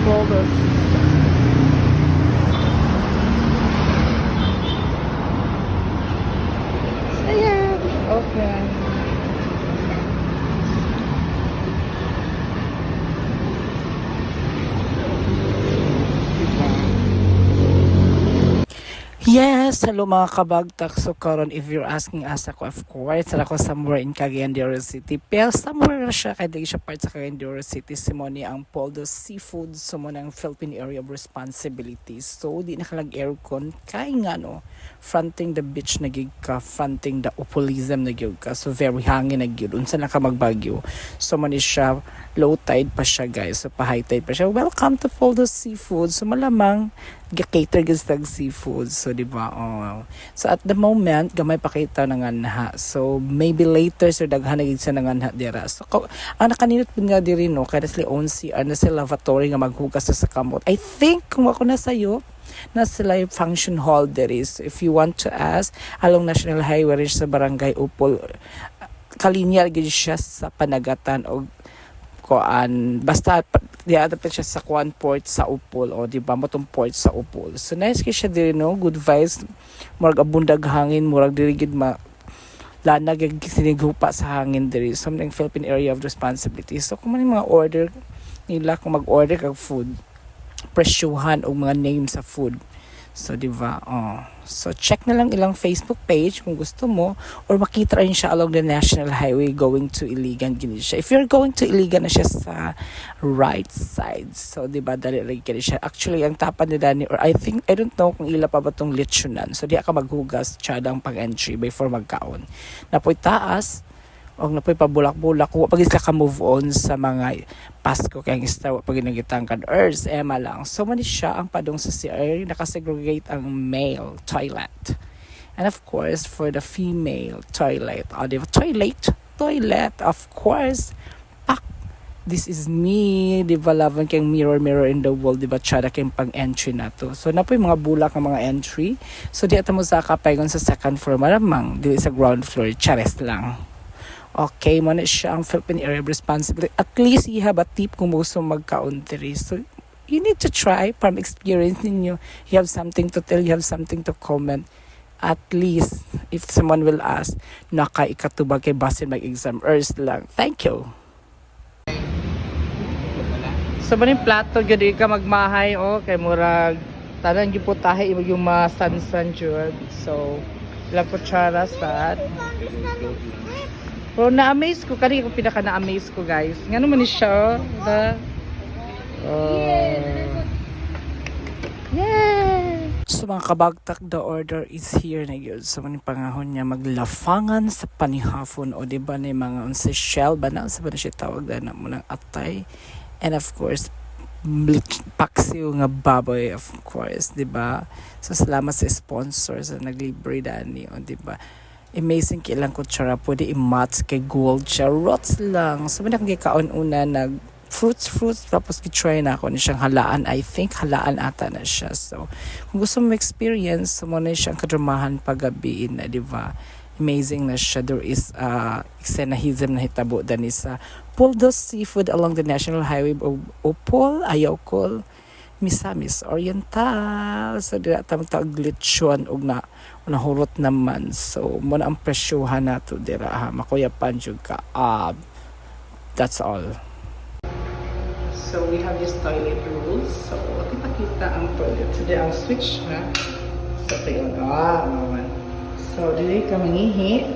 Poldos. Ayan, open. Yes, hello mga kabagtak. So karon if you're asking us ako, of course, ako somewhere in Cagayan de Oro City. Pero somewhere na siya, kaya di siya part sa Cagayan de Oro City. Simone ang Poldos Seafood, sumuna ang Philippine Area of Responsibility. So di nakalag aircon, kaya nga no, fronting the beach na gig ka, fronting the opolism na gig ka. So very hangin na gig, unsa na ka magbagyo. So mani siya, low tide pa siya guys, so pa high tide pa siya. Welcome to Poldos Seafood. So malamang gi-cater gis tag seafood, so di ba? Oh. So at the moment gamay pa kita ng anha, so maybe later so daghan na gid sa ng anha dira. So ang nakaninot pud nga diri no kada sila on CR na sila lavatory nga maghugas sa kamot. I think kung ako na sayo na sila yung function hall diri. So if you want to ask, along National Highway rin sa Barangay Opol, kalinyar gid siya sa Panagatan o kuan, basta diada pa siya sa kuan port sa Opol, o di ba matong port sa Opol. So nice kay siya diri no, good vibes, murag abundag hangin, murag diri gid ma lanag sinighupa sa hangin diri, something Philippine Area of Responsibility. So kung may mga order nila, kung mag-order kag food, presyuhan og mga name sa food. So, di ba? Oh. So, check na lang ilang Facebook page kung gusto mo, or makita rin siya along the National Highway going to Iligan. Gini siya. If you're going to Iligan na siya sa right side. So, di ba? Dali rin siya. Actually, ang tapan ni Danny, or I don't know kung ila pa ba itong lechonan. So, di ka maghugas tiyadang pag-entry before magkaon. Napoy taas, o napoy pabulak-bulak, kung pag isla ka move on sa mga Pasko kaya isla pag ginagitang kan Earth, ema lang. So mani siya ang padong sa CR, nakasegregate ang male toilet. And of course, for the female toilet, di ba? Toilet, of course, pak, this is me, di ba, laban kayong mirror in the wall, di ba, tsada kayong pang-entry na to. So, napoy mga bulak ang mga entry. So, di ata mo sa kapayon sa second floor, malamang, di sa ground floor, chares lang. Okay, mo na siya ang Philippine Area of Responsibility. At least you have a tip kung gusto magka-country. So, you need to try from experience ninyo. You have something to tell, you have something to comment. At least, if someone will ask, naka-ikatubag kay basin mag-exam, earth lang. Thank you. So, maning plato, gadi ka magmahay, o, kay murag, tanang yung putahe, yung masansan jud. So, ilang kutsara sad. Pero na-amaze ko, kanina ko pinaka na-amaze ko guys. Nga naman siya, yeah! So mga kabagtak, the order is here na yun. So maning pangahon niya, maglafangan sa panihapon, o diba na yung mga unsa shell ba na, sa ba na siya tawag na mo ng atay. And of course, paksiw nga baboy, of course, diba? So salamat sa sponsors na naglibre dani, o diba? Amazing kailang kutsara, pwede i-mats kay gold siya, rots lang. So, kung kaon una, fruits, tapos i-try na ako na siyang halaan. I think halaan ata na siya. So, kung gusto mo experience, mo na siyang kadramahan paggabi na, di ba? Amazing na siya. There is exenahism na hitabo dani sa Poldos Seafood along the National Highway of Opol, Ayokol, Misamis Oriental. So, dira tamang glitchuan og na nahurot naman. So, muna ang presyuhan na to dira ha. Makuyapan jud ka. That's all. So, we have this toilet rules. So, kita ang toilet. So, ang switch na. So, ito yun. So, dili ka mangihi.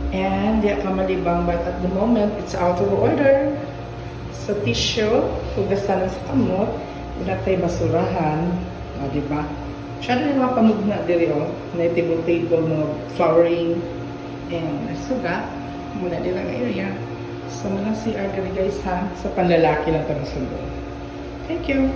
And, di ka malibang. But at the moment, it's out of order. So, tissue, hugasan sa kamot, wala tayo basurahan, diba? Siya rin mga pamugna diri, na table, mga flowering, and suga, muna din ang area. So, muna si Argari guys ha, sa panlalaki lang ito na sundo. Thank you!